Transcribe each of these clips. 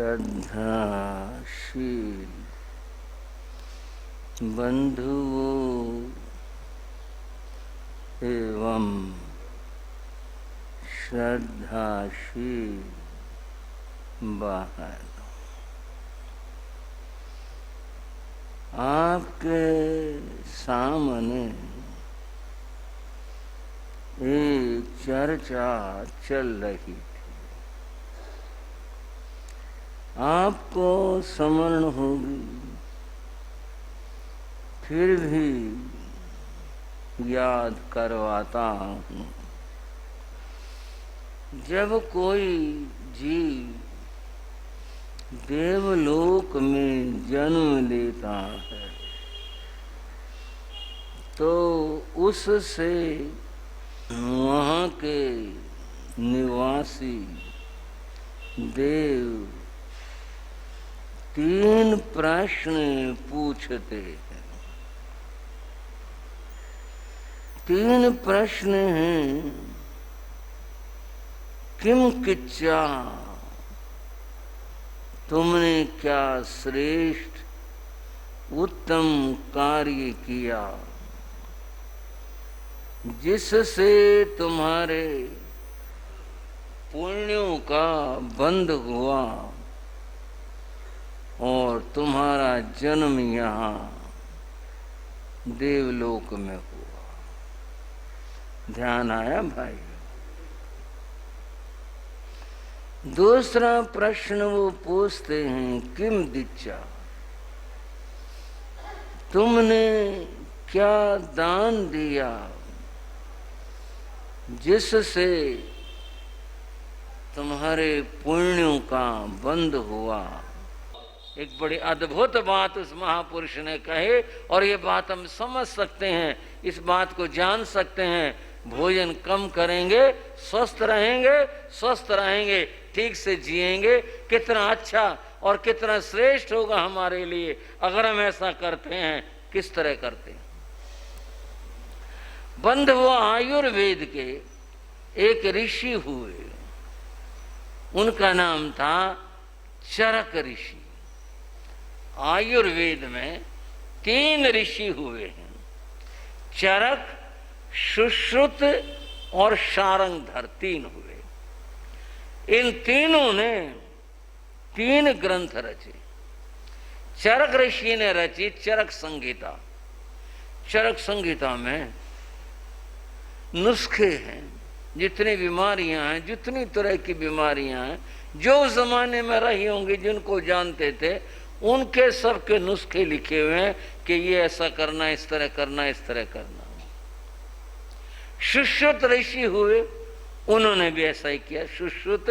श्रद्धाशील बंधुओं एवं श्रद्धाशील बहनों, आपके सामने एक चर्चा चल रही थी। आपको स्मरण होगी, फिर भी याद करवाता हूँ। जब कोई जीव देवलोक में जन्म लेता है तो उससे वहाँ के निवासी देव 3 प्रश्न पूछते हैं। 3 प्रश्न हैं। किम किच्चा, तुमने क्या श्रेष्ठ उत्तम कार्य किया जिससे तुम्हारे पुण्यों का बंध हुआ और तुम्हारा जन्म यहाँ देवलोक में हुआ। ध्यान आया भाई? दूसरा प्रश्न वो पूछते हैं, किम दिच्छा, तुमने क्या दान दिया जिससे तुम्हारे पुण्यों का बंध हुआ। एक बड़ी अद्भुत बात उस महापुरुष ने कहे और ये बात हम समझ सकते हैं, इस बात को जान सकते हैं। भोजन कम करेंगे, स्वस्थ रहेंगे, ठीक से जिएंगे, कितना अच्छा और कितना श्रेष्ठ होगा हमारे लिए अगर हम ऐसा करते हैं। किस तरह करते हैं? बंध हुआ आयुर्वेद के एक ऋषि हुए, उनका नाम था चरक ऋषि। आयुर्वेद में 3 ऋषि हुए हैं, चरक, सुश्रुत और शारंगधर, 3 हुए। इन तीनों ने 3 ग्रंथ रचे। चरक ऋषि ने रची चरक संहिता। चरक संहिता में नुस्खे हैं, जितनी बीमारियां हैं, जितनी तरह की बीमारियां हैं, जो उस जमाने में रही होंगी, जिनको जानते थे, उनके सबके नुस्खे लिखे हुए हैं कि ये ऐसा करना, इस तरह करना, इस तरह करना। सुश्रुत ऋषि हुए, उन्होंने भी ऐसा ही किया। सुश्रुत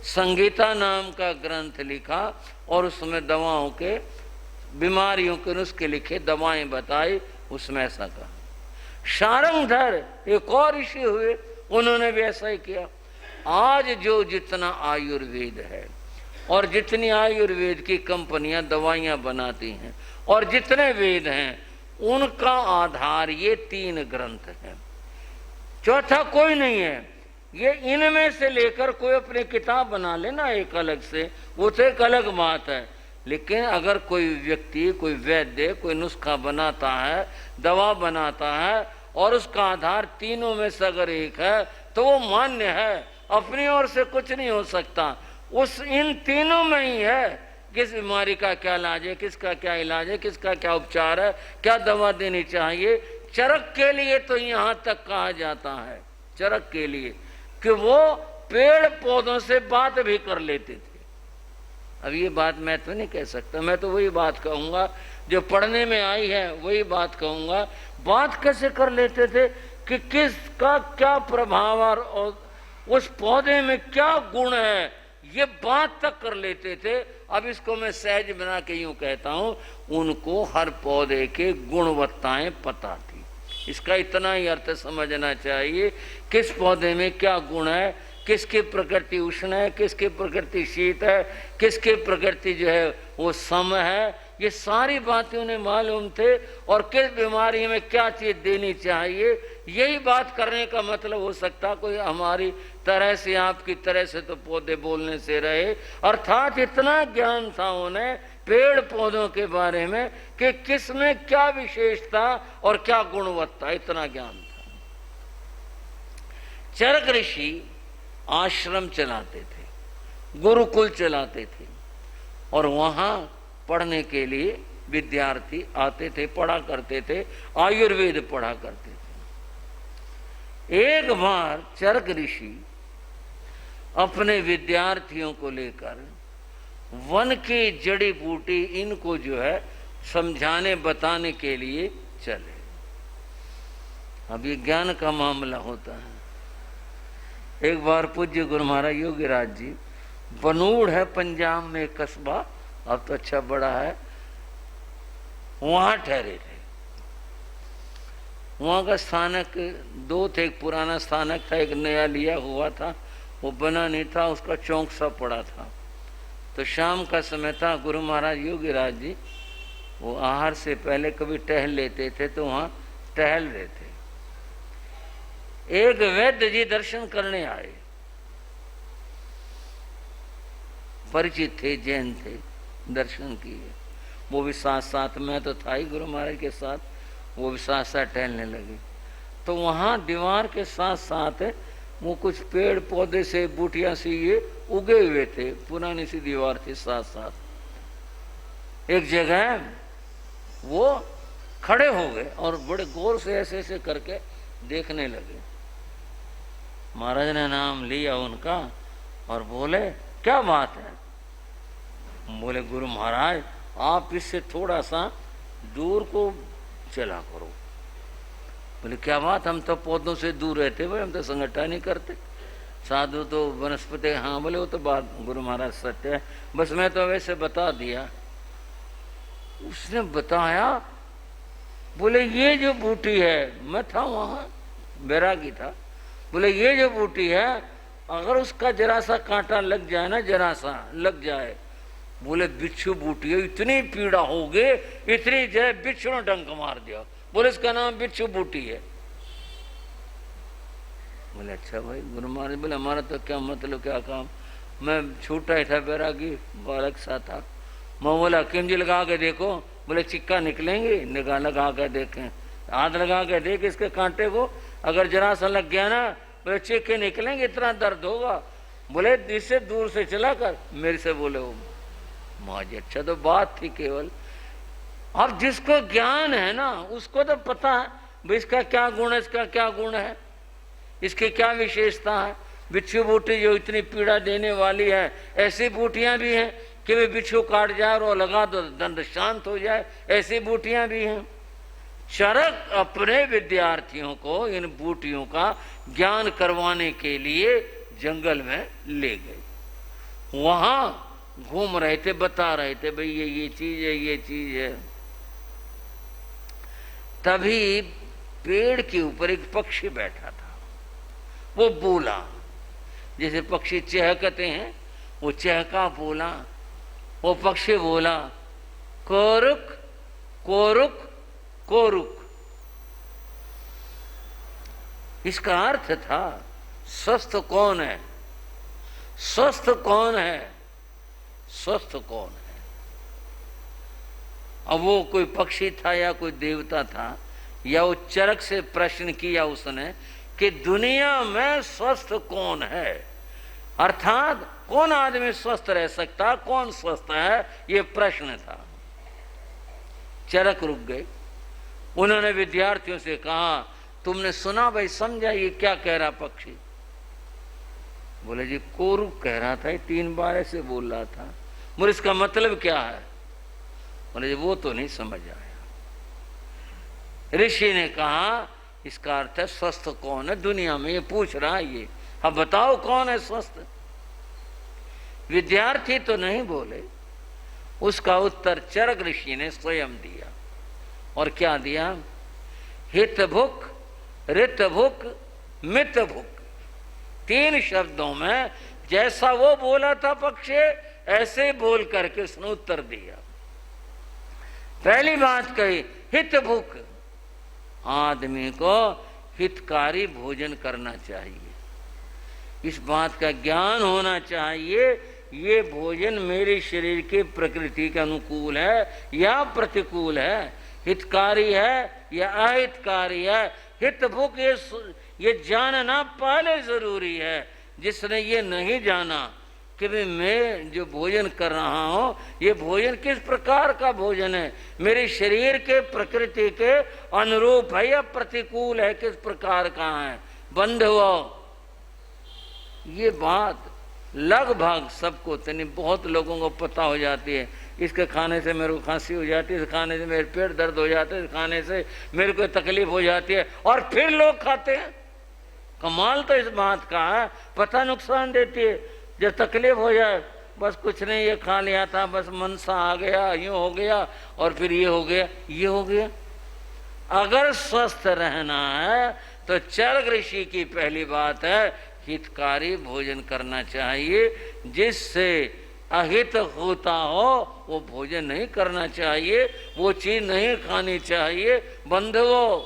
संहिता नाम का ग्रंथ लिखा और उसमें दवाओं के, बीमारियों के नुस्खे लिखे, दवाएं बताई, उसमें ऐसा कहा। शारंगधर एक और ऋषि हुए, उन्होंने भी ऐसा ही किया। आज जो जितना आयुर्वेद है और जितनी आयुर्वेद की कंपनियां दवाइयां बनाती हैं और जितने वेद हैं, उनका आधार ये 3 ग्रंथ हैं। चौथा कोई नहीं है। ये इनमें से लेकर कोई अपनी किताब बना लेना एक अलग से, वो तो एक अलग बात है। लेकिन अगर कोई व्यक्ति, कोई वैद्य कोई नुस्खा बनाता है, दवा बनाता है और उसका आधार तीनों में से अगर एक है तो वो मान्य है, अपनी ओर से कुछ नहीं हो सकता। उस इन तीनों में ही है किस बीमारी का क्या इलाज है, किसका क्या इलाज है, किसका क्या उपचार है, क्या दवा देनी चाहिए। चरक के लिए तो यहाँ तक कहा जाता है, चरक के लिए, कि वो पेड़ पौधों से बात भी कर लेते थे। अब ये बात मैं तो नहीं कह सकता, मैं तो वही बात कहूँगा जो पढ़ने में आई है, वही बात कहूँगा। बात कैसे कर लेते थे कि किसका क्या प्रभाव और उस पौधे में क्या गुण है, ये बात तक कर लेते थे। अब इसको मैं सहज बना के यूं कहता हूँ, उनको हर पौधे के गुणवत्ताएं पता थी। इसका इतना ही अर्थ समझना चाहिए, किस पौधे में क्या गुण है, किसकी प्रकृति उष्ण है, किसकी प्रकृति शीत है, किसकी प्रकृति जो है वो सम है, ये सारी बातें उन्हें मालूम थे। और किस बीमारी में क्या चीज देनी चाहिए, यही बात करने का मतलब हो सकता। कोई हमारी तरह से आपकी तरह से तो पौधे बोलने से रहे। अर्थात इतना ज्ञान था उन्हें पेड़ पौधों के बारे में कि किसमें क्या विशेषता और क्या गुणवत्ता, इतना ज्ञान था। चरक ऋषि आश्रम चलाते थे, गुरुकुल चलाते थे, और वहां पढ़ने के लिए विद्यार्थी आते थे, पढ़ा करते थे, आयुर्वेद पढ़ा करते थे। एक बार चरक ऋषि अपने विद्यार्थियों को लेकर वन की जड़ी बूटी इनको जो है समझाने बताने के लिए चले। अब ये ज्ञान का मामला होता है। एक बार पूज्य गुरु महाराज योगीराज जी, बनूड़ है पंजाब में एक कस्बा, अब तो अच्छा बड़ा है, वहां ठहरे थे। वहाँ का स्थानक दो थे, एक पुराना स्थानक था, एक नया लिया हुआ था, वो बना नहीं था, उसका चौक सा पड़ा था। तो शाम का समय था, गुरु महाराज योगीराज जी वो आहार से पहले कभी टहल लेते थे, तो वहाँ टहल रहे थे। एक वैद्य जी दर्शन करने आए, परिचित थे, जैन थे, दर्शन किए। वो भी साथ साथ, मैं तो था ही गुरु महाराज के साथ, वो भी साथ साथ टहलने लगे। तो वहाँ दीवार के साथ साथ वो कुछ पेड़ पौधे से बूटियां से ये उगे हुए थे, पुरानी सी दीवार थी साथ साथ। एक जगह वो खड़े हो गए और बड़े गौर से ऐसे ऐसे करके देखने लगे। महाराज ने नाम लिया उनका और बोले, क्या बात है? बोले, गुरु महाराज आप इससे थोड़ा सा दूर को चला करो। बोले, क्या बात, हम तो पौधों से दूर रहते भाई, हम तो संगठन नहीं करते, साधु तो वनस्पति। हाँ बोले, वो तो बात गुरु महाराज सत्य है, बस मैं तो वैसे बता दिया। उसने बताया, बोले ये जो बूटी है, मैं था वहाँ, बैरागी था, बोले ये जो बूटी है अगर उसका जरा सा कांटा लग जाए ना, जरा सा लग जाए, बोले बिच्छू बूटी है, इतनी पीड़ा होगी, इतनी जय बिच्छू ने डंक मार दिया। बोले इसका नाम बिच्छू बूटी है। बोले अच्छा भाई। गुरु महाराज बोले, हमारा तो क्या मतलब, क्या काम, मैं छोटा ही था, बैरागी बालक सा था। मैं बोला किंजी लगा के देखो। बोले चिक्का निकलेंगे, निगाह लगा के देखें, हाथ लगा के देख इसके कांटे को, अगर जरा सा लग गया ना, बोले चिक्के निकलेंगे, इतना दर्द होगा। बोले इससे दूर से चला कर, मेरे से बोले वो महाराज। अच्छा तो बात थी केवल। अब जिसको ज्ञान है ना, उसको तो पता है भाई इसका क्या गुण है, इसका क्या गुण है, इसकी क्या विशेषता है। बिच्छू बूटी जो इतनी पीड़ा देने वाली है, ऐसी बूटियां भी हैं कि वे बिच्छू काट जाए और लगा दो दंड शांत हो जाए, ऐसी बूटियां भी हैं। चरक अपने विद्यार्थियों को इन बूटियों का ज्ञान करवाने के लिए जंगल में ले गए। वहां घूम रहे थे, बता रहे थे भाई ये चीज है, ये चीज है। तभी पेड़ के ऊपर एक पक्षी बैठा था, वो बोला, जैसे पक्षी चहकते हैं, वो चहका बोला। वो पक्षी बोला, कोरुक कोरुक कोरुक। इसका अर्थ था स्वस्थ कौन है, स्वस्थ कौन है, स्वस्थ कौन है। अब वो कोई पक्षी था या कोई देवता था, या वो चरक से प्रश्न किया उसने कि दुनिया में स्वस्थ कौन है, अर्थात कौन आदमी स्वस्थ रह सकता, कौन स्वस्थ है, ये प्रश्न था। चरक रुक गए। उन्होंने विद्यार्थियों से कहा, तुमने सुना भाई, समझा ये क्या कह रहा पक्षी? बोले जी कोरुक कह रहा था, 3 बार ऐसे बोल रहा था। बोले इसका मतलब क्या है? बोले जी वो तो नहीं समझ आया। ऋषि ने कहा इसका अर्थ है स्वस्थ कौन है दुनिया में, ये पूछ रहा है ये, अब बताओ कौन है स्वस्थ। विद्यार्थी तो नहीं बोले, उसका उत्तर चरक ऋषि ने स्वयं दिया। और क्या दिया? हित भुक, रित भुक, मित भुक। 3 शब्दों में जैसा वो बोला था पक्षी, ऐसे बोल करके उसने उत्तर दिया। पहली बात कही हित भुक, आदमी को हितकारी भोजन करना चाहिए। इस बात का ज्ञान होना चाहिए ये भोजन मेरे शरीर के प्रकृति के अनुकूल है या प्रतिकूल है, हितकारी है या अहितकारी है। हित भुक ये जानना पहले जरूरी है। जिसने ये नहीं जाना कि भाई मैं जो भोजन कर रहा हूँ ये भोजन किस प्रकार का भोजन है, मेरे शरीर के प्रकृति के अनुरूप है या प्रतिकूल है, किस प्रकार का है, बंधुओं ये बात लगभग सबको तनी बहुत लोगों को पता हो जाती है। इसके खाने से मेरे को खांसी हो जाती है, इस खाने से मेरे पेट दर्द हो जाता है, इस खाने से मेरे को तकलीफ हो जाती है, और फिर लोग खाते हैं। कमाल तो इस बात का है, पता नुकसान देती है। जब तकलीफ हो जाए बस कुछ नहीं, ये खा लिया था, बस मन सा आ गया, यूँ हो गया, और फिर ये हो गया, ये हो गया। अगर स्वस्थ रहना है तो चरक ऋषि की पहली बात है हितकारी भोजन करना चाहिए। जिससे अहित होता हो वो भोजन नहीं करना चाहिए, वो चीज नहीं खानी चाहिए। बंधुओं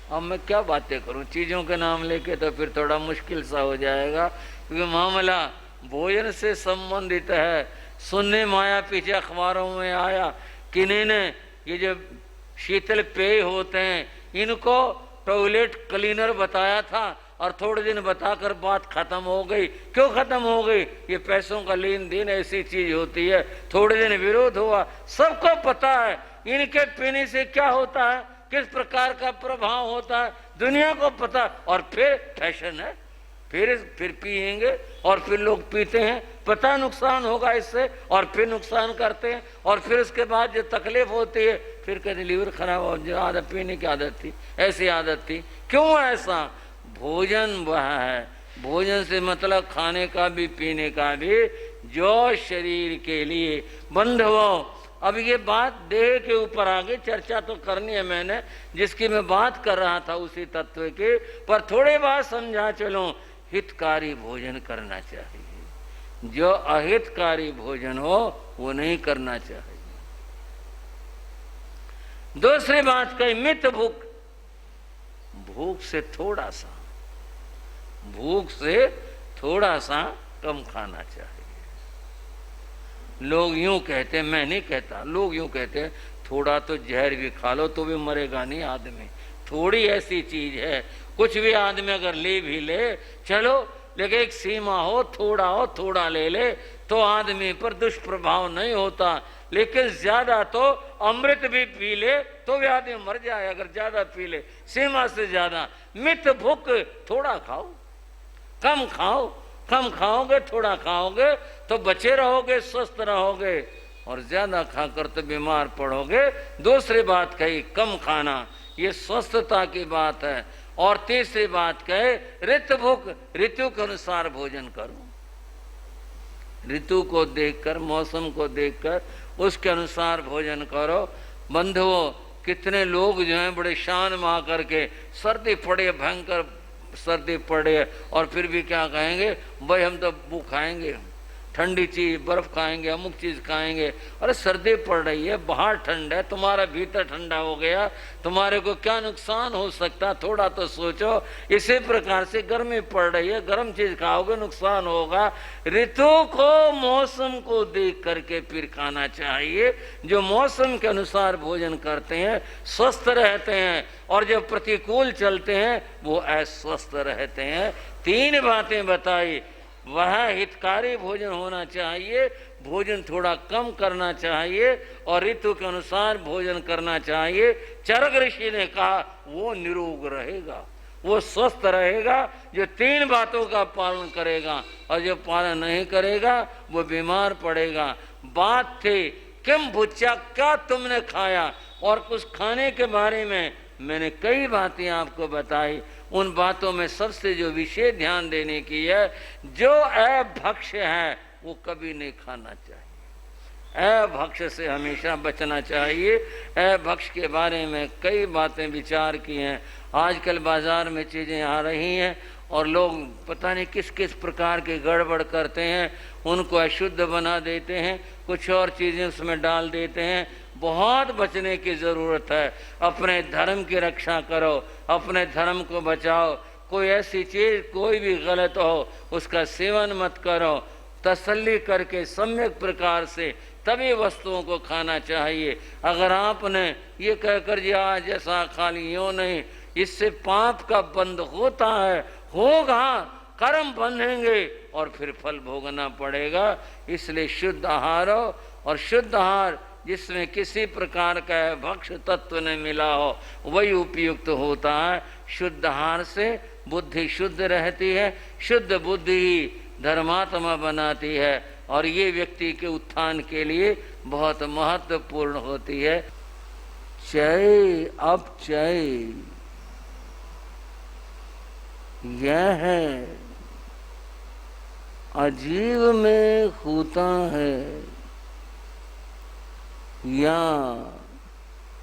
अब मैं क्या बातें करूं, चीजों के नाम लेके तो फिर थोड़ा मुश्किल सा हो जाएगा, क्योंकि मामला भोजन से संबंधित है। सुनने माया पीछे अखबारों में आया किन्हीं ने ये जो शीतल पेय होते हैं इनको टॉयलेट क्लीनर बताया था, और थोड़े दिन बताकर बात खत्म हो गई। क्यों खत्म हो गई? ये पैसों का लेन देन ऐसी चीज होती है। थोड़े दिन विरोध हुआ, सबको पता है इनके पीने से क्या होता है, किस प्रकार का प्रभाव होता है, दुनिया को पता। और फिर फैशन है, फिर पिएंगे, और फिर लोग पीते हैं, पता नुकसान होगा इससे, और फिर नुकसान करते हैं। और फिर उसके बाद जो तकलीफ होती है फिर कहते लीवर खराब हो, जो आदत पीने की आदत थी ऐसी आदत थी। क्यों ऐसा? भोजन वह है, भोजन से मतलब खाने का भी पीने का भी, जो शरीर के लिए। बंधुओं अब ये बात देह के ऊपर आगे चर्चा तो करनी है मैंने, जिसकी मैं बात कर रहा था उसी तत्व के, पर थोड़े बात समझा चलो। हितकारी भोजन करना चाहिए, जो अहितकारी भोजन हो वो नहीं करना चाहिए। दूसरी बात कही मित भूख, भूख से थोड़ा सा, भूख से थोड़ा सा कम खाना चाहिए। लोग यूं कहते हैं, मैं नहीं कहता, लोग यूं कहते हैं थोड़ा तो जहर भी खा लो तो भी मरेगा नहीं आदमी। थोड़ी ऐसी चीज है, कुछ भी आदमी अगर ले भी ले चलो, लेकिन एक सीमा हो, थोड़ा ले ले तो आदमी पर दुष्प्रभाव नहीं होता। लेकिन ज्यादा तो अमृत भी पी ले तो भी आदमी मर जाए अगर ज्यादा पी ले, सीमा से ज्यादा। मित भूख, थोड़ा खाओ, कम खाओ, कम खाओगे थोड़ा खाओगे तो बचे रहोगे, स्वस्थ रहोगे, और ज्यादा खाकर तो बीमार पड़ोगे। दूसरी बात कही कम खाना, ये स्वस्थता की बात है। और तीसरी बात कहे ऋतु भूख, ऋतु के अनुसार भोजन करो, ऋतु को देखकर, मौसम को देखकर उसके अनुसार भोजन करो। बंधुओं कितने लोग जो हैं बड़े शान में आकर के, सर्दी पड़े, भयंकर सर्दी पड़े, और फिर भी क्या कहेंगे, भाई हम तो वो खाएंगे, ठंडी चीज, बर्फ खाएंगे, अमुक चीज खाएंगे। अरे सर्दी पड़ रही है, बाहर ठंड है, तुम्हारा भीतर ठंडा हो गया, तुम्हारे को क्या नुकसान हो सकता, थोड़ा तो सोचो। इसी प्रकार से गर्मी पड़ रही है, गर्म चीज खाओगे नुकसान होगा। ऋतु को, मौसम को देख करके फिर खाना चाहिए। जो मौसम के अनुसार भोजन करते हैं स्वस्थ रहते हैं, और जो प्रतिकूल चलते हैं वो अस्वस्थ रहते हैं। तीन बातें बताई, वह हितकारी भोजन होना चाहिए, भोजन थोड़ा कम करना चाहिए, और ऋतु के अनुसार भोजन करना चाहिए। चरक ऋषि ने कहा वो निरोग रहेगा, वो स्वस्थ रहेगा जो तीन बातों का पालन करेगा, और जो पालन नहीं करेगा वो बीमार पड़ेगा। बात थी किम भुच्चा, क्या तुमने खाया, और कुछ खाने के बारे में मैंने कई बातें आपको बताई। उन बातों में सबसे जो विशेष ध्यान देने की है, जो अभक्ष्य है वो कभी नहीं खाना चाहिए, अभक्ष्य से हमेशा बचना चाहिए। अभक्ष्य के बारे में कई बातें विचार की हैं। आजकल बाजार में चीज़ें आ रही हैं और लोग पता नहीं किस किस प्रकार की गड़बड़ करते हैं, उनको अशुद्ध बना देते हैं, कुछ और चीज़ें उसमें डाल देते हैं। बहुत बचने की ज़रूरत है। अपने धर्म की रक्षा करो, अपने धर्म को बचाओ। कोई ऐसी चीज कोई भी गलत हो उसका सेवन मत करो, तसल्ली करके सम्यक प्रकार से तभी वस्तुओं को खाना चाहिए। अगर आपने ये कहकर जी आज ऐसा खा ली, यूं नहीं, इससे पाप का बंध होता है, होगा, कर्म बंधेंगे और फिर फल भोगना पड़ेगा। इसलिए शुद्ध आहार हो, और शुद्ध आहार जिसमें किसी प्रकार का भक्ष्य तत्व नहीं मिला हो वही उपयुक्त होता है। शुद्ध आहार से बुद्धि शुद्ध रहती है, शुद्ध बुद्धि ही धर्मात्मा बनाती है और ये व्यक्ति के उत्थान के लिए बहुत महत्वपूर्ण होती है। चय अपचय यह है अजीव में होता है या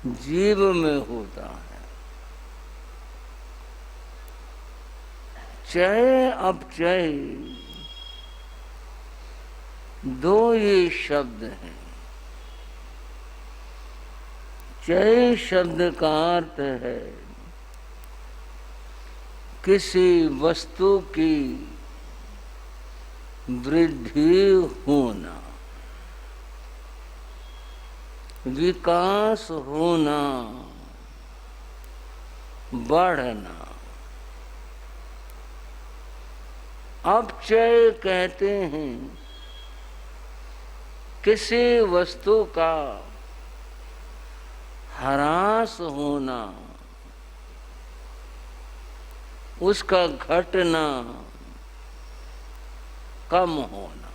जीव में होता है। चय अपचय दो ही शब्द हैं। चय शब्द का अर्थ है किसी वस्तु की वृद्धि होना, विकास होना, बढ़ना। अपचय कहते हैं किसी वस्तु का ह्रास होना, उसका घटना, कम होना।